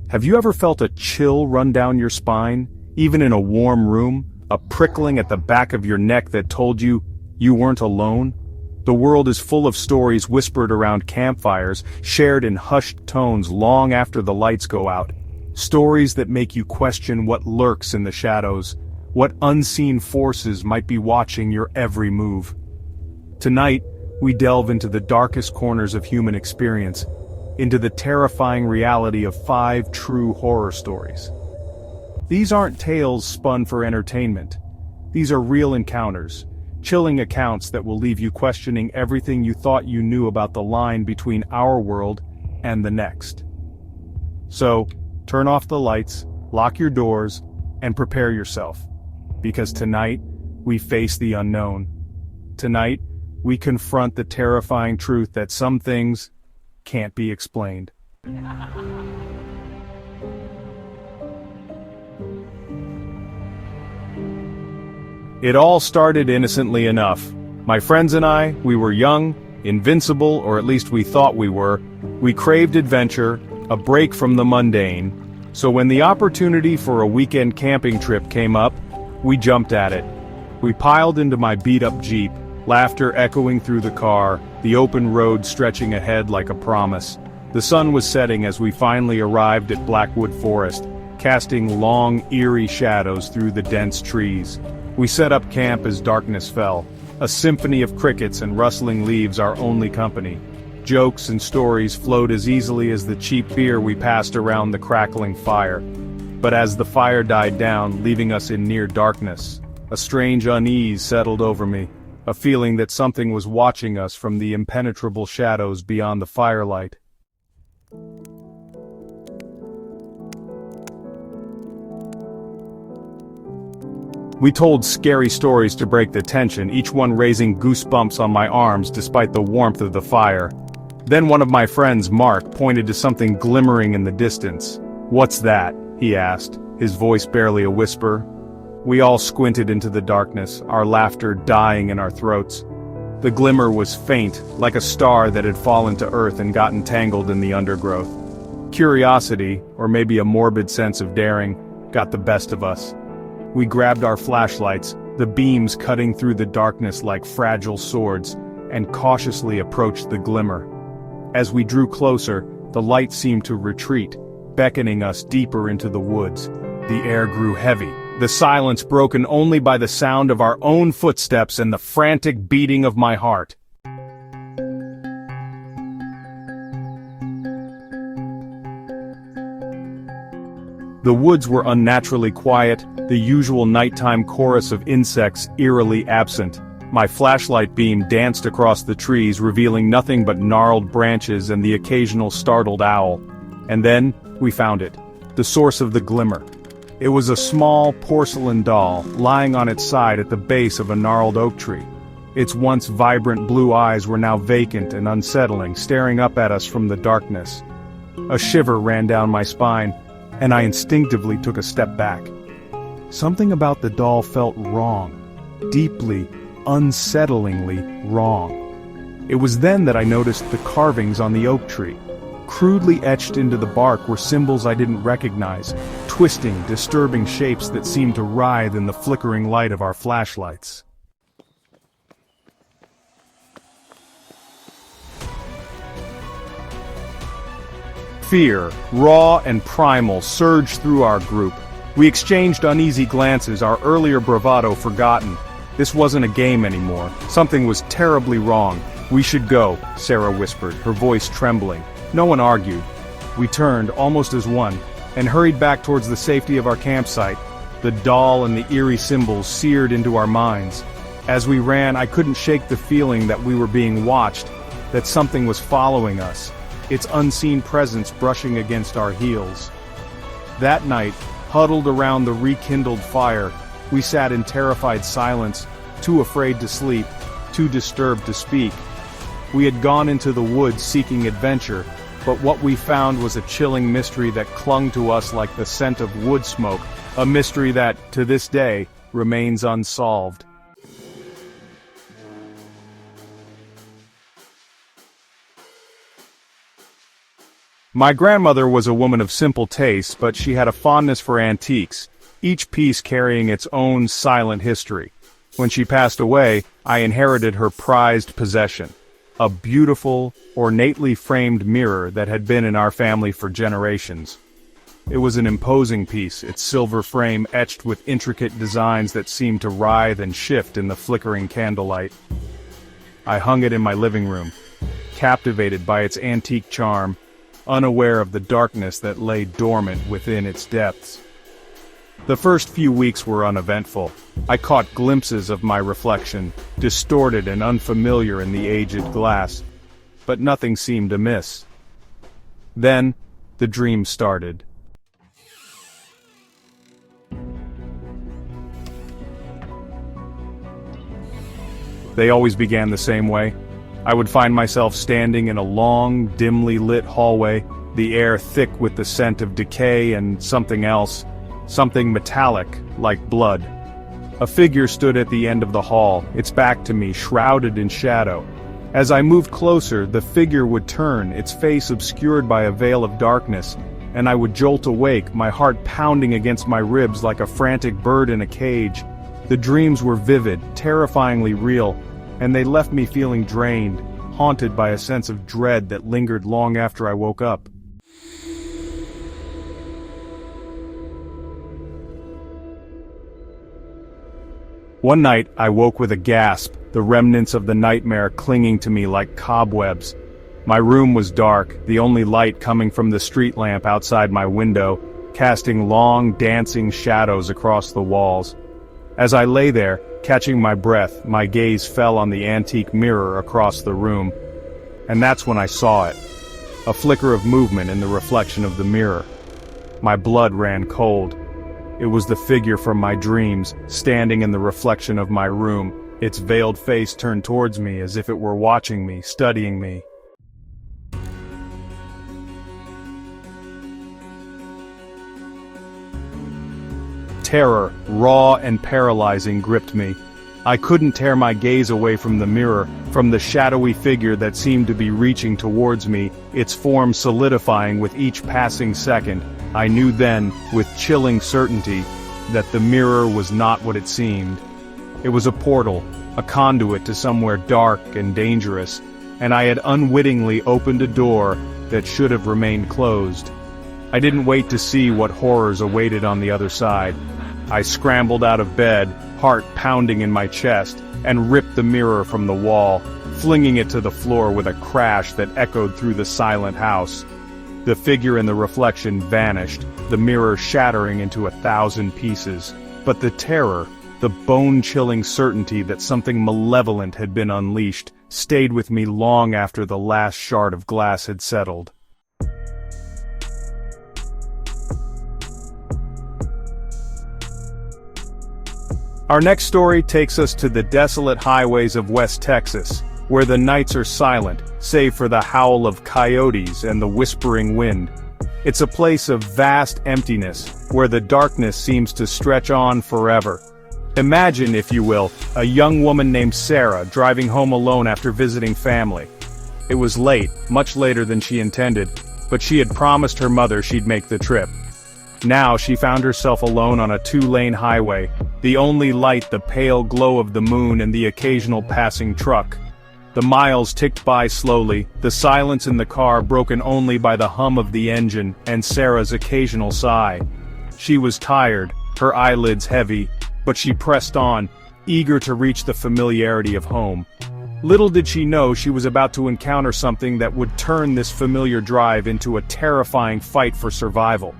Have you ever felt a chill run down your spine, even in a warm room, a prickling at the back of your neck that told you you weren't alone? The world is full of stories whispered around campfires, shared in hushed tones long after the lights go out. Stories that make you question what lurks in the shadows, what unseen forces might be watching your every move. Tonight, we delve into the darkest corners of human experience, into the terrifying reality of 5 true horror stories. These aren't tales spun for entertainment. These are real encounters, chilling accounts that will leave you questioning everything you thought you knew about the line between our world and the next. So, turn off the lights, lock your doors, and prepare yourself. Because tonight, we face the unknown. Tonight, we confront the terrifying truth that some things can't be explained. It all started innocently enough. My friends and I, we were young, invincible, or at least we thought we were. We craved adventure, a break from the mundane. So when the opportunity for a weekend camping trip came up, we jumped at it. We piled into my beat-up Jeep, laughter echoing through the car, the open road stretching ahead like a promise. The sun was setting as we finally arrived at Blackwood Forest, casting long, eerie shadows through the dense trees. We set up camp as darkness fell, a symphony of crickets and rustling leaves our only company. Jokes and stories flowed as easily as the cheap beer we passed around the crackling fire. But as the fire died down, leaving us in near darkness, a strange unease settled over me. A feeling that something was watching us from the impenetrable shadows beyond the firelight. We told scary stories to break the tension, each one raising goosebumps on my arms despite the warmth of the fire. Then one of my friends, Mark, pointed to something glimmering in the distance. "What's that?" he asked, his voice barely a whisper. We all squinted into the darkness, our laughter dying in our throats. The glimmer was faint, like a star that had fallen to earth and gotten tangled in the undergrowth. Curiosity, or maybe a morbid sense of daring, got the best of us. We grabbed our flashlights, the beams cutting through the darkness like fragile swords, and cautiously approached the glimmer. As we drew closer, the light seemed to retreat, beckoning us deeper into the woods. The air grew heavy, the silence broken only by the sound of our own footsteps and the frantic beating of my heart. The woods were unnaturally quiet, the usual nighttime chorus of insects eerily absent. My flashlight beam danced across the trees, revealing nothing but gnarled branches and the occasional startled owl. And then, we found it, the source of the glimmer. It was a small porcelain doll, lying on its side at the base of a gnarled oak tree. Its once vibrant blue eyes were now vacant and unsettling, staring up at us from the darkness. A shiver ran down my spine, and I instinctively took a step back. Something about the doll felt wrong, deeply, unsettlingly wrong. It was then that I noticed the carvings on the oak tree. Crudely etched into the bark were symbols I didn't recognize, twisting, disturbing shapes that seemed to writhe in the flickering light of our flashlights. Fear, raw and primal, surged through our group. We exchanged uneasy glances, our earlier bravado forgotten. This wasn't a game anymore. Something was terribly wrong. "We should go," Sarah whispered, her voice trembling. No one argued. We turned, almost as one, and hurried back towards the safety of our campsite. The doll and the eerie symbols seared into our minds. As we ran, I couldn't shake the feeling that we were being watched, that something was following us, its unseen presence brushing against our heels. That night, huddled around the rekindled fire, we sat in terrified silence, too afraid to sleep, too disturbed to speak. We had gone into the woods seeking adventure, but what we found was a chilling mystery that clung to us like the scent of wood smoke, a mystery that, to this day, remains unsolved. My grandmother was a woman of simple tastes, but she had a fondness for antiques, each piece carrying its own silent history. When she passed away, I inherited her prized possession, a beautiful, ornately framed mirror that had been in our family for generations. It was an imposing piece, its silver frame etched with intricate designs that seemed to writhe and shift in the flickering candlelight. I hung it in my living room, captivated by its antique charm, unaware of the darkness that lay dormant within its depths. The first few weeks were uneventful. I caught glimpses of my reflection, distorted and unfamiliar in the aged glass, but nothing seemed amiss. Then, the dream started. They always began the same way. I would find myself standing in a long, dimly lit hallway, the air thick with the scent of decay and something else, something metallic, like blood. A figure stood at the end of the hall, its back to me, shrouded in shadow. As I moved closer, the figure would turn, its face obscured by a veil of darkness, and I would jolt awake, my heart pounding against my ribs like a frantic bird in a cage. The dreams were vivid, terrifyingly real, and they left me feeling drained, haunted by a sense of dread that lingered long after I woke up. One night, I woke with a gasp, the remnants of the nightmare clinging to me like cobwebs. My room was dark, the only light coming from the street lamp outside my window, casting long, dancing shadows across the walls. As I lay there, catching my breath, my gaze fell on the antique mirror across the room. And that's when I saw it. A flicker of movement in the reflection of the mirror. My blood ran cold. It was the figure from my dreams, standing in the reflection of my room, its veiled face turned towards me as if it were watching me, studying me. Terror, raw and paralyzing, gripped me. I couldn't tear my gaze away from the mirror, from the shadowy figure that seemed to be reaching towards me, its form solidifying with each passing second. I knew then, with chilling certainty, that the mirror was not what it seemed. It was a portal, a conduit to somewhere dark and dangerous, and I had unwittingly opened a door that should have remained closed. I didn't wait to see what horrors awaited on the other side. I scrambled out of bed, heart pounding in my chest, and ripped the mirror from the wall, flinging it to the floor with a crash that echoed through the silent house. The figure in the reflection vanished, the mirror shattering into 1,000 pieces. But the terror, the bone-chilling certainty that something malevolent had been unleashed, stayed with me long after the last shard of glass had settled. Our next story takes us to the desolate highways of West Texas, where the nights are silent, save for the howl of coyotes and the whispering wind. It's a place of vast emptiness, where the darkness seems to stretch on forever. Imagine, if you will, a young woman named Sarah driving home alone after visiting family. It was late, much later than she intended, but she had promised her mother she'd make the trip. Now she found herself alone on a 2-lane highway, the only light the pale glow of the moon and the occasional passing truck. The miles ticked by slowly, the silence in the car broken only by the hum of the engine and Sarah's occasional sigh. She was tired, her eyelids heavy, but she pressed on, eager to reach the familiarity of home. Little did she know she was about to encounter something that would turn this familiar drive into a terrifying fight for survival.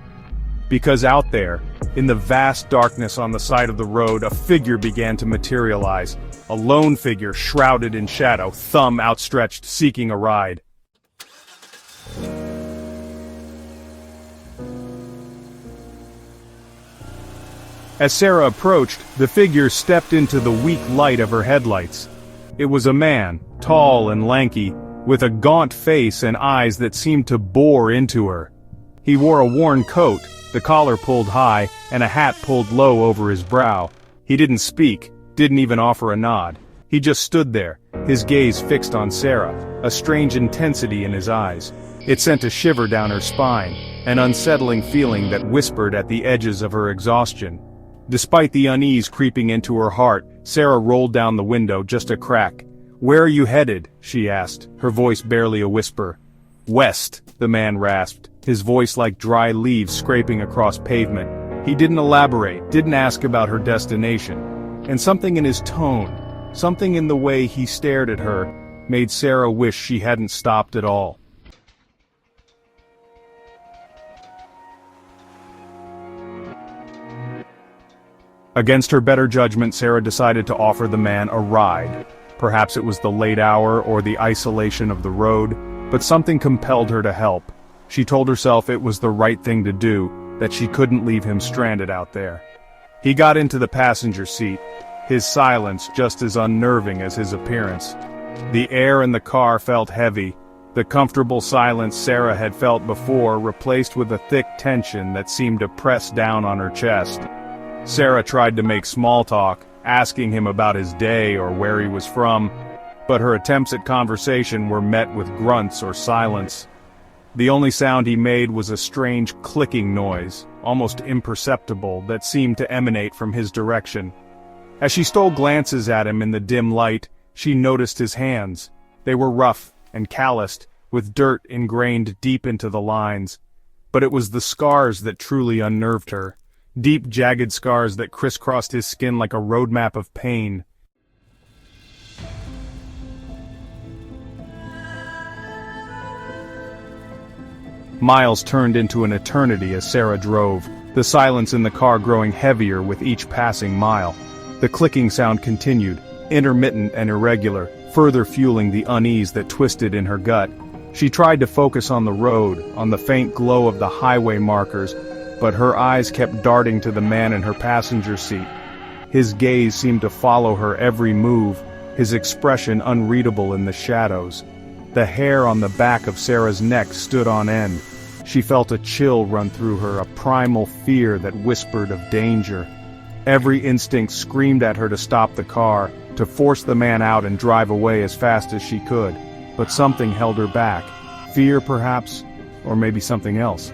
Because out there, in the vast darkness on the side of the road, a figure began to materialize. A lone figure shrouded in shadow, thumb outstretched, seeking a ride. As Sarah approached, the figure stepped into the weak light of her headlights. It was a man, tall and lanky, with a gaunt face and eyes that seemed to bore into her. He wore a worn coat, the collar pulled high, and a hat pulled low over his brow. He didn't speak, didn't even offer a nod. He just stood there, his gaze fixed on Sarah, a strange intensity in his eyes. It sent a shiver down her spine, an unsettling feeling that whispered at the edges of her exhaustion. Despite the unease creeping into her heart, Sarah rolled down the window just a crack. "Where are you headed?" she asked, her voice barely a whisper. "West," the man rasped, his voice like dry leaves scraping across pavement. He didn't elaborate, didn't ask about her destination. And something in his tone, something in the way he stared at her, made Sarah wish she hadn't stopped at all. Against her better judgment, Sarah decided to offer the man a ride. Perhaps it was the late hour or the isolation of the road, but something compelled her to help. She told herself it was the right thing to do, that she couldn't leave him stranded out there. He got into the passenger seat, his silence just as unnerving as his appearance. The air in the car felt heavy, the comfortable silence Sarah had felt before replaced with a thick tension that seemed to press down on her chest. Sarah tried to make small talk, asking him about his day or where he was from, but her attempts at conversation were met with grunts or silence. The only sound he made was a strange clicking noise, almost imperceptible, that seemed to emanate from his direction. As she stole glances at him in the dim light, she noticed his hands. They were rough and calloused, with dirt ingrained deep into the lines. But it was the scars that truly unnerved her. Deep, jagged scars that crisscrossed his skin like a roadmap of pain. Miles turned into an eternity as Sarah drove, the silence in the car growing heavier with each passing mile. The clicking sound continued, intermittent and irregular, further fueling the unease that twisted in her gut. She tried to focus on the road, on the faint glow of the highway markers, but her eyes kept darting to the man in her passenger seat. His gaze seemed to follow her every move, his expression unreadable in the shadows. The hair on the back of Sarah's neck stood on end. She felt a chill run through her, a primal fear that whispered of danger. Every instinct screamed at her to stop the car, to force the man out and drive away as fast as she could. But something held her back. Fear, perhaps, or maybe something else.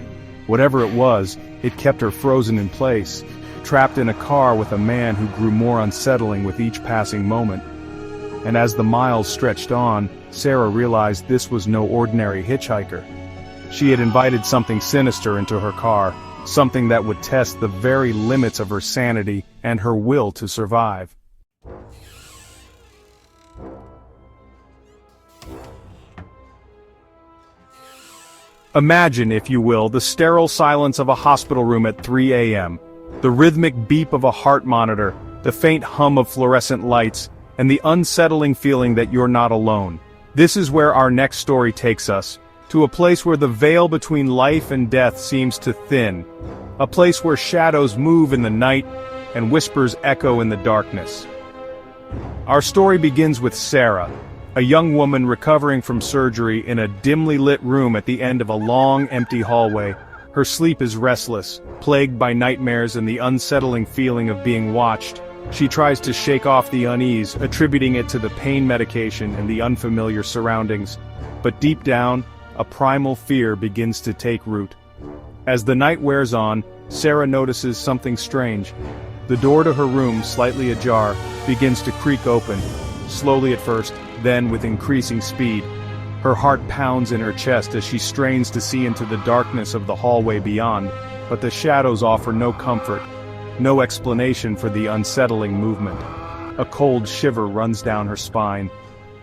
Whatever it was, it kept her frozen in place, trapped in a car with a man who grew more unsettling with each passing moment. And as the miles stretched on, Sarah realized this was no ordinary hitchhiker. She had invited something sinister into her car, something that would test the very limits of her sanity and her will to survive. Imagine, if you will, the sterile silence of a hospital room at 3 a.m., the rhythmic beep of a heart monitor, the faint hum of fluorescent lights, and the unsettling feeling that you're not alone. This is where our next story takes us, to a place where the veil between life and death seems to thin, a place where shadows move in the night and whispers echo in the darkness. Our story begins with Sarah, a young woman recovering from surgery in a dimly lit room at the end of a long, empty hallway. Her sleep is restless, plagued by nightmares and the unsettling feeling of being watched. She tries to shake off the unease, attributing it to the pain medication and the unfamiliar surroundings. But deep down, a primal fear begins to take root. As the night wears on, Sarah notices something strange. The door to her room, slightly ajar, begins to creak open, slowly at first, then with increasing speed. Her heart pounds in her chest as she strains to see into the darkness of the hallway beyond, but the shadows offer no comfort, no explanation for the unsettling movement. A cold shiver runs down her spine.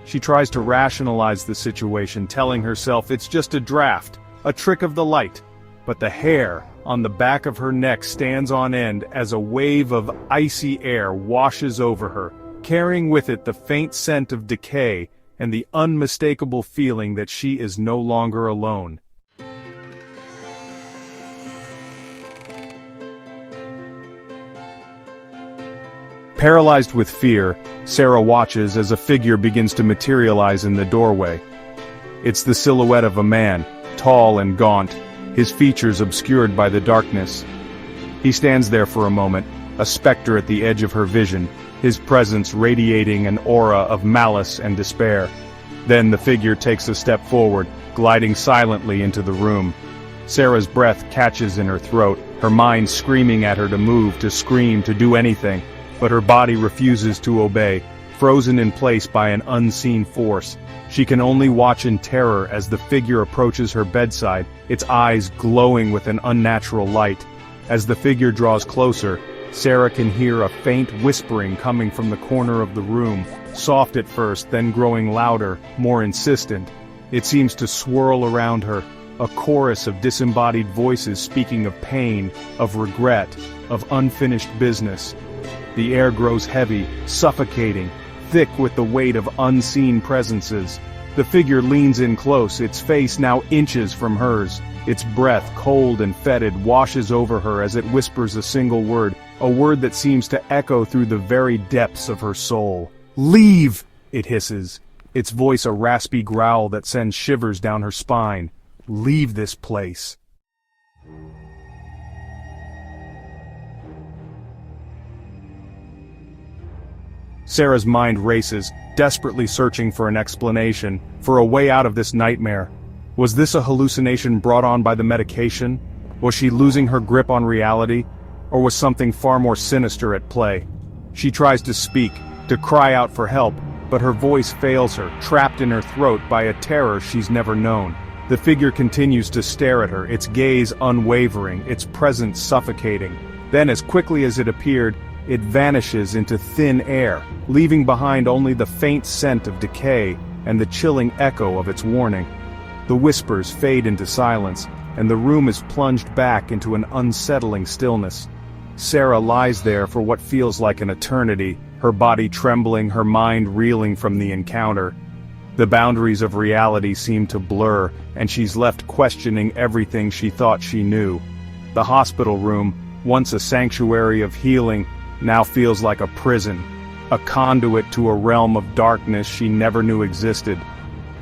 She tries to rationalize the situation, telling herself it's just a draft, a trick of the light. But the hair on the back of her neck stands on end as a wave of icy air washes over her, carrying with it the faint scent of decay and the unmistakable feeling that she is no longer alone. Paralyzed with fear, Sarah watches as a figure begins to materialize in the doorway. It's the silhouette of a man, tall and gaunt, his features obscured by the darkness. He stands there for a moment, a specter at the edge of her vision, his presence radiating an aura of malice and despair. Then the figure takes a step forward, gliding silently into the room. Sarah's breath catches in her throat, her mind screaming at her to move, to scream, to do anything, but her body refuses to obey, frozen in place by an unseen force. She can only watch in terror as the figure approaches her bedside, its eyes glowing with an unnatural light. As the figure draws closer, Sarah can hear a faint whispering coming from the corner of the room, soft at first, then growing louder, more insistent. It seems to swirl around her, a chorus of disembodied voices speaking of pain, of regret, of unfinished business. The air grows heavy, suffocating, thick with the weight of unseen presences. The figure leans in close, its face now inches from hers. Its breath, cold and fetid, washes over her as it whispers a single word, a word that seems to echo through the very depths of her soul. "Leave!" it hisses, its voice a raspy growl that sends shivers down her spine. "Leave this place." Sarah's mind races, desperately searching for an explanation, for a way out of this nightmare. Was this a hallucination brought on by the medication? Was she losing her grip on reality? Or was something far more sinister at play? She tries to speak, to cry out for help, but her voice fails her, trapped in her throat by a terror she's never known. The figure continues to stare at her, its gaze unwavering, its presence suffocating. Then, as quickly as it appeared, it vanishes into thin air, leaving behind only the faint scent of decay and the chilling echo of its warning. The whispers fade into silence, and the room is plunged back into an unsettling stillness. Sarah lies there for what feels like an eternity, her body trembling, her mind reeling from the encounter. The boundaries of reality seem to blur, and she's left questioning everything she thought she knew. The hospital room, once a sanctuary of healing, now feels like a prison, a conduit to a realm of darkness she never knew existed.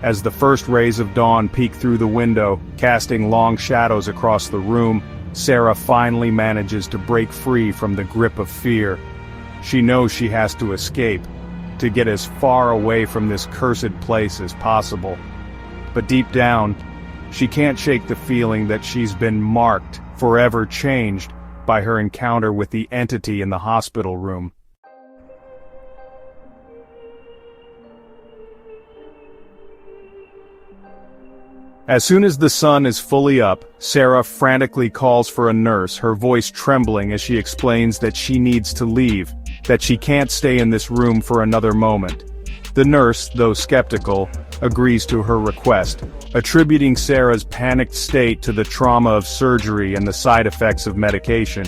As the first rays of dawn peek through the window, casting long shadows across the room, Sarah finally manages to break free from the grip of fear. She knows she has to escape, to get as far away from this cursed place as possible. But deep down, she can't shake the feeling that she's been marked, forever changed, by her encounter with the entity in the hospital room. As soon as the sun is fully up, Sarah frantically calls for a nurse, her voice trembling as she explains that she needs to leave, that she can't stay in this room for another moment. The nurse, though skeptical, agrees to her request, attributing Sarah's panicked state to the trauma of surgery and the side effects of medication.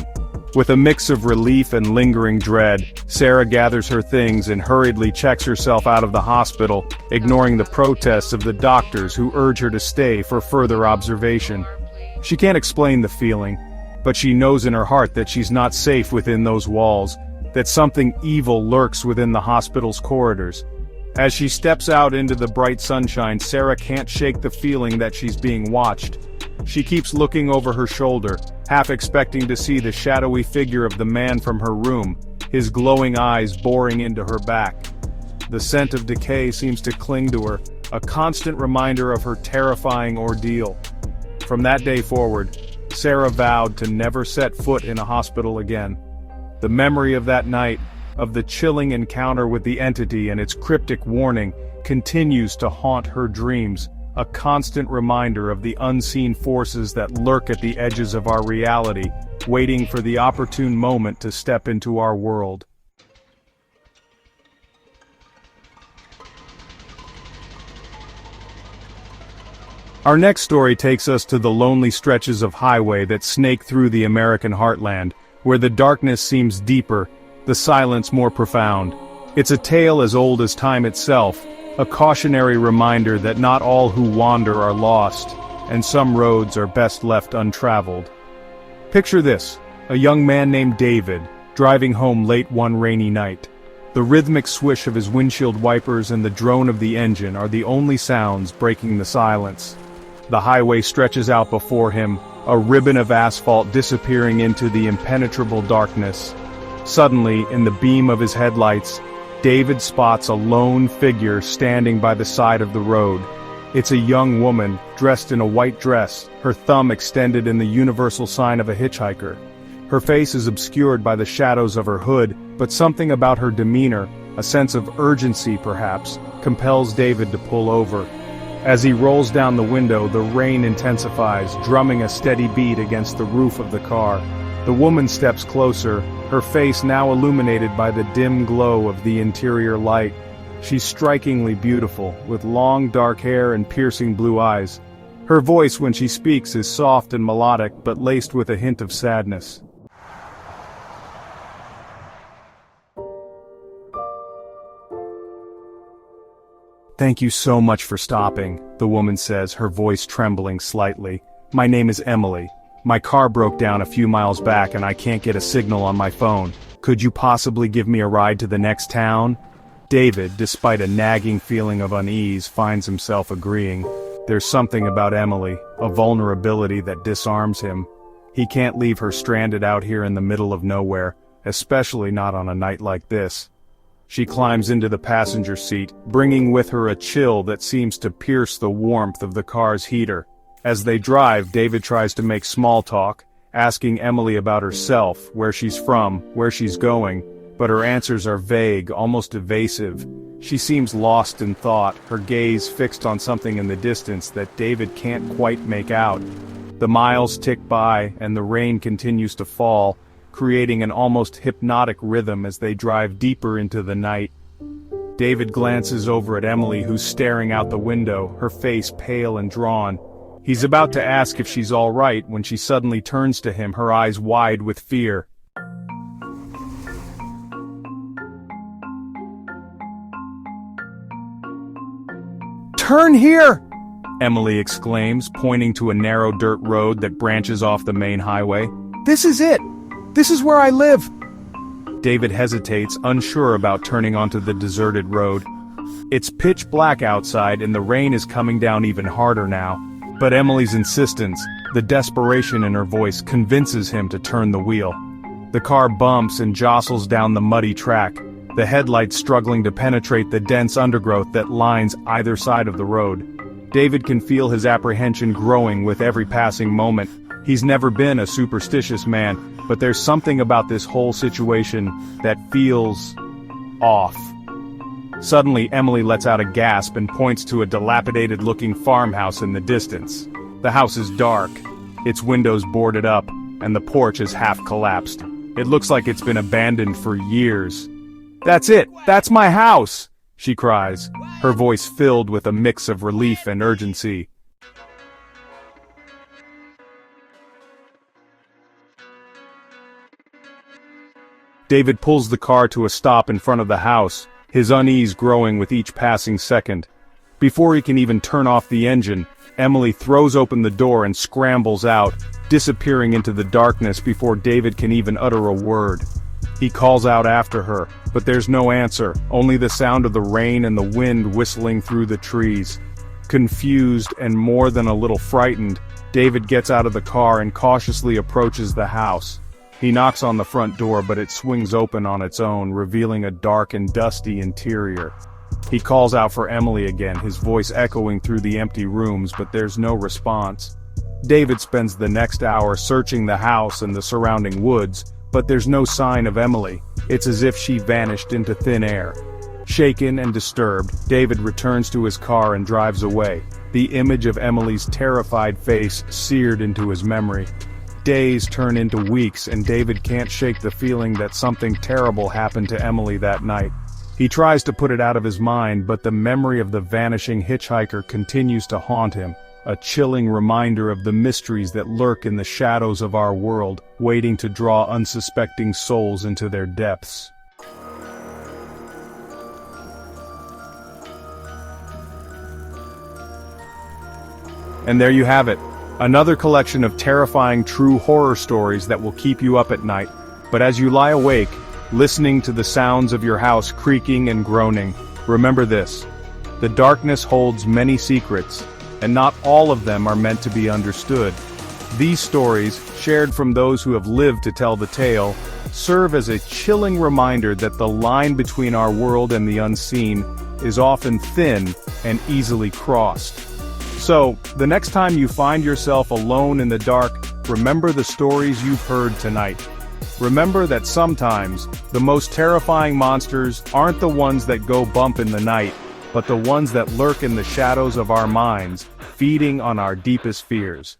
With a mix of relief and lingering dread, Sarah gathers her things and hurriedly checks herself out of the hospital, ignoring the protests of the doctors who urge her to stay for further observation. She can't explain the feeling, but she knows in her heart that she's not safe within those walls, that something evil lurks within the hospital's corridors. As she steps out into the bright sunshine, Sarah can't shake the feeling that she's being watched. She keeps looking over her shoulder, half expecting to see the shadowy figure of the man from her room, his glowing eyes boring into her back. The scent of decay seems to cling to her, a constant reminder of her terrifying ordeal. From that day forward, Sarah vowed to never set foot in a hospital again. The memory of that night, of the chilling encounter with the entity and its cryptic warning, continues to haunt her dreams, a constant reminder of the unseen forces that lurk at the edges of our reality, waiting for the opportune moment to step into our world. Our next story takes us to the lonely stretches of highway that snake through the American heartland, where the darkness seems deeper, the silence more profound. It's a tale as old as time itself, a cautionary reminder that not all who wander are lost, and some roads are best left untraveled. Picture this, a young man named David, driving home late one rainy night. The rhythmic swish of his windshield wipers and the drone of the engine are the only sounds breaking the silence. The highway stretches out before him, a ribbon of asphalt disappearing into the impenetrable darkness. Suddenly, in the beam of his headlights, David spots a lone figure standing by the side of the road. It's a young woman, dressed in a white dress, her thumb extended in the universal sign of a hitchhiker. Her face is obscured by the shadows of her hood, but something about her demeanor, a sense of urgency perhaps, compels David to pull over. As he rolls down the window, the rain intensifies, drumming a steady beat against the roof of the car. The woman steps closer, her face now illuminated by the dim glow of the interior light. She's strikingly beautiful, with long dark hair and piercing blue eyes. Her voice when she speaks is soft and melodic, but laced with a hint of sadness. "Thank you so much for stopping," the woman says, her voice trembling slightly. "My name is Emily. My car broke down a few miles back and I can't get a signal on my phone. Could you possibly give me a ride to the next town?" David, despite a nagging feeling of unease, finds himself agreeing. There's something about Emily, a vulnerability that disarms him. He can't leave her stranded out here in the middle of nowhere, especially not on a night like this. She climbs into the passenger seat, bringing with her a chill that seems to pierce the warmth of the car's heater. As they drive, David tries to make small talk, asking Emily about herself, where she's from, where she's going, but her answers are vague, almost evasive. She seems lost in thought, her gaze fixed on something in the distance that David can't quite make out. The miles tick by, and the rain continues to fall, creating an almost hypnotic rhythm as they drive deeper into the night. David glances over at Emily, who's staring out the window, her face pale and drawn. He's about to ask if she's all right when she suddenly turns to him, her eyes wide with fear. "Turn here!" Emily exclaims, pointing to a narrow dirt road that branches off the main highway. "This is it! This is where I live!" David hesitates, unsure about turning onto the deserted road. It's pitch black outside and the rain is coming down even harder now. But Emily's insistence, the desperation in her voice, convinces him to turn the wheel. The car bumps and jostles down the muddy track, the headlights struggling to penetrate the dense undergrowth that lines either side of the road. David can feel his apprehension growing with every passing moment. He's never been a superstitious man, but there's something about this whole situation that feels off. Suddenly, Emily lets out a gasp and points to a dilapidated-looking farmhouse in the distance. The house is dark, its windows boarded up, and the porch is half collapsed. It looks like it's been abandoned for years. "That's it! That's my house!" she cries, her voice filled with a mix of relief and urgency. David pulls the car to a stop in front of the house, his unease growing with each passing second. Before he can even turn off the engine, Emily throws open the door and scrambles out, disappearing into the darkness before David can even utter a word. He calls out after her, but there's no answer, only the sound of the rain and the wind whistling through the trees. Confused and more than a little frightened, David gets out of the car and cautiously approaches the house. He knocks on the front door, but it swings open on its own, revealing a dark and dusty interior. He calls out for Emily again, his voice echoing through the empty rooms, but there's no response. David spends the next hour searching the house and the surrounding woods, but there's no sign of Emily. It's as if she vanished into thin air. Shaken and disturbed, David returns to his car and drives away, the image of Emily's terrified face seared into his memory. Days turn into weeks and David can't shake the feeling that something terrible happened to Emily that night. He tries to put it out of his mind, but the memory of the vanishing hitchhiker continues to haunt him, a chilling reminder of the mysteries that lurk in the shadows of our world, waiting to draw unsuspecting souls into their depths. And there you have it. Another collection of terrifying true horror stories that will keep you up at night. But as you lie awake, listening to the sounds of your house creaking and groaning, remember this: the darkness holds many secrets, and not all of them are meant to be understood. These stories, shared from those who have lived to tell the tale, serve as a chilling reminder that the line between our world and the unseen is often thin and easily crossed. So, the next time you find yourself alone in the dark, remember the stories you've heard tonight. Remember that sometimes, the most terrifying monsters aren't the ones that go bump in the night, but the ones that lurk in the shadows of our minds, feeding on our deepest fears.